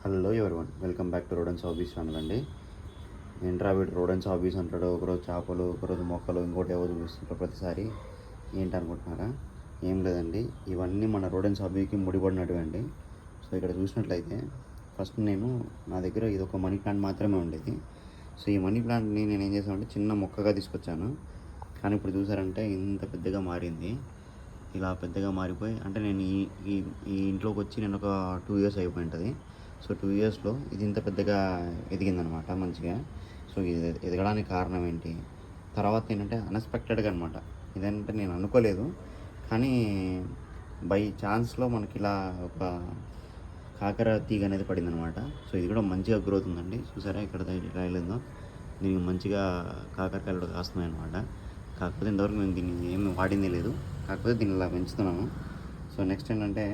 Hello everyone, welcome back to Rodens hobbies channel అండి. ఏంట్రా వీడు రోడెన్స్ హాబీస్ అంటాడు, ఒకరోజు చేపలు, ఒకరోజు మొక్కలు, ఇంకోటి ఏవో చూపిస్తుంటారు ప్రతిసారి. ఏంటనుకుంటున్నారా? ఏం లేదండి, ఇవన్నీ మన రోడెన్స్ హాబీకి ముడిపడినట్టు అండి. సో ఇక్కడ చూసినట్లయితే ఫస్ట్ నా దగ్గర ఇది ఒక మనీ ప్లాంట్ మాత్రమే ఉండేది. సో ఈ మనీ ప్లాంట్ని నేను ఏం చేశానంటే చిన్న మొక్కగా తీసుకొచ్చాను. కానీ ఇప్పుడు చూసారంటే ఇంత పెద్దగా మారింది. ఇలా పెద్దగా మారిపోయి అంటే నేను ఈ ఈ ఈ ఇంట్లోకి వచ్చి నేను ఒక 2 years అయిపోయి ఉంటుంది. సో 2 yearsలో ఇది ఇంత పెద్దగా ఎదిగిందనమాట మంచిగా. సో ఇది ఎదగడానికి కారణం ఏంటి, తర్వాత ఏంటంటే అన్ఎక్స్పెక్టెడ్గా అనమాట. ఇదేంటంటే నేను అనుకోలేదు, కానీ బై ఛాన్స్లో మనకి ఇలా ఒక కాకర తీగ అనేది పడిందనమాట. సో ఇది కూడా మంచిగా గ్రోత్ ఉందండి. చూసారా ఇక్కడ ఇలా వెళ్ళిందో, దీనికి మంచిగా కాకరకాయలు కూడా కాస్తున్నాయి అనమాట. కాకపోతే ఇంతవరకు మేము దీన్ని ఏమి వాడింది లేదు, కాకపోతే దీన్ని ఇలా పెంచుతున్నాము. సో నెక్స్ట్ ఏంటంటే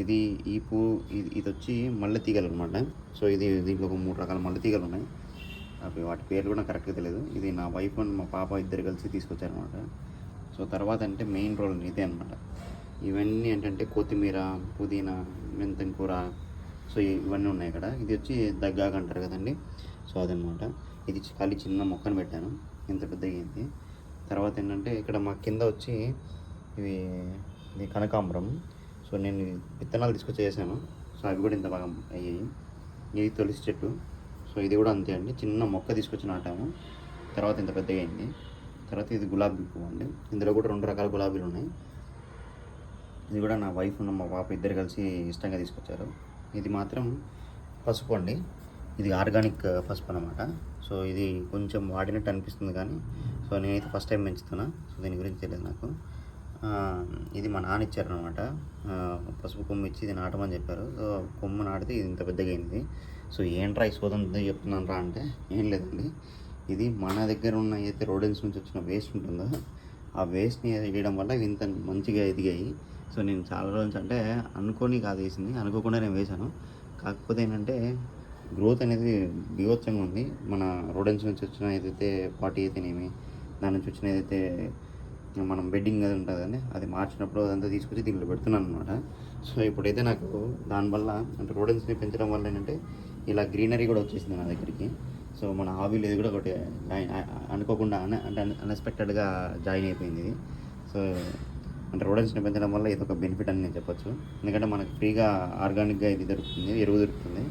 ఇది ఈ ఇది వచ్చి మల్లె తీగలు అనమాట. సో దీంట్లో ఒక 3 రకాల మల్లె తీగలు ఉన్నాయి. అవి వాటి పేర్లు కూడా కరెక్ట్గా తెలియదు. ఇది నా వైఫ్ అండ్ మా పాప ఇద్దరు కలిసి తీసుకొచ్చారనమాట. సో తర్వాత అంటే మెయిన్ రోల్ ఇదే అనమాట. ఇవన్నీ ఏంటంటే కొత్తిమీర, పుదీనా, మెంతం కూర, సో ఇవన్నీ ఉన్నాయి ఇక్కడ. ఇది వచ్చి దగ్గాగా అంటారు కదండి, సో అదనమాట. ఇది ఖాళీ చిన్న మొక్కను పెట్టాను, ఇంత పెద్దగా అయింది. తర్వాత ఏంటంటే ఇక్కడ మా కింద వచ్చి ఇది కనకాంబరం. సో నేను విత్తనాలు తీసుకొచ్చి వేసాను. సో అవి కూడా ఇంత బాగా అయ్యాయి. ఇది తులసి చెట్టు. సో ఇది కూడా అంతే అండి, చిన్న మొక్క తీసుకొచ్చి నాటాము, తర్వాత ఇంత పెద్దగా అయింది. తర్వాత ఇది గులాబీ పువ్వు అండి. ఇందులో కూడా 2 రకాల గులాబీలు ఉన్నాయి. ఇది కూడా నా వైఫ్ ఉన్న మా పాప ఇద్దరు కలిసి ఇష్టంగా తీసుకొచ్చారు. ఇది మాత్రం పసుపు అండి, ఇది ఆర్గానిక్ పసుపు అనమాట. సో ఇది కొంచెం వాడినట్టు అనిపిస్తుంది, కానీ సో నేనైతే ఫస్ట్ టైం పెంచుతున్నా, సో దీని గురించి తెలియదు నాకు. ఇది మా నాన్న ఇచ్చారనమాట, పసుపు కొమ్ము ఇచ్చి ఇది నాటమని చెప్పారు. సో కొమ్ము నాటితే ఇది ఇంత పెద్దగా అయింది. సో ఏంట్రా ఈ సోదంతో చెప్తున్నాను రా అంటే, ఏం లేదండి, ఇది మన దగ్గర ఉన్న ఏదైతే రోడెన్స్ నుంచి వచ్చిన వేస్ట్ ఉంటుందో ఆ వేస్ట్ని వేయడం వల్ల ఇవి ఇంత మంచిగా ఎదిగాయి. సో నేను చాలా రోజుల నుంచి అంటే అనుకోని కాదు వేసింది, అనుకోకుండా నేను వేశాను. కాకపోతే ఏంటంటే గ్రోత్ అనేది బీభత్సంగా ఉంది. మన రోడెన్స్ నుంచి వచ్చిన ఏదైతే పాటి అయితేనేమి, దాని నుంచి వచ్చిన ఏదైతే మనం బెడ్డింగ్ అది ఉంటుంది కానీ అది మార్చినప్పుడు అదంతా తీసుకొచ్చి దీంట్లో పెడుతున్నాను అనమాట. సో ఇప్పుడైతే నాకు దానివల్ల అంటే రోడెన్స్ని పెంచడం వల్ల ఏంటంటే ఇలా గ్రీనరీ కూడా వచ్చేసింది నా దగ్గరికి. సో మన హాబీలో ఇది కూడా ఒకటి అనుకోకుండా అంటే అన్ఎక్స్పెక్టెడ్గా జాయిన్ అయిపోయింది ఇది. సో అంటే రోడెన్స్ని పెంచడం వల్ల ఇది ఒక బెనిఫిట్ అని నేను చెప్పొచ్చు. ఎందుకంటే మనకు ఫ్రీగా ఆర్గానిక్గా ఇది దొరుకుతుంది, ఎరువు దొరుకుతుంది.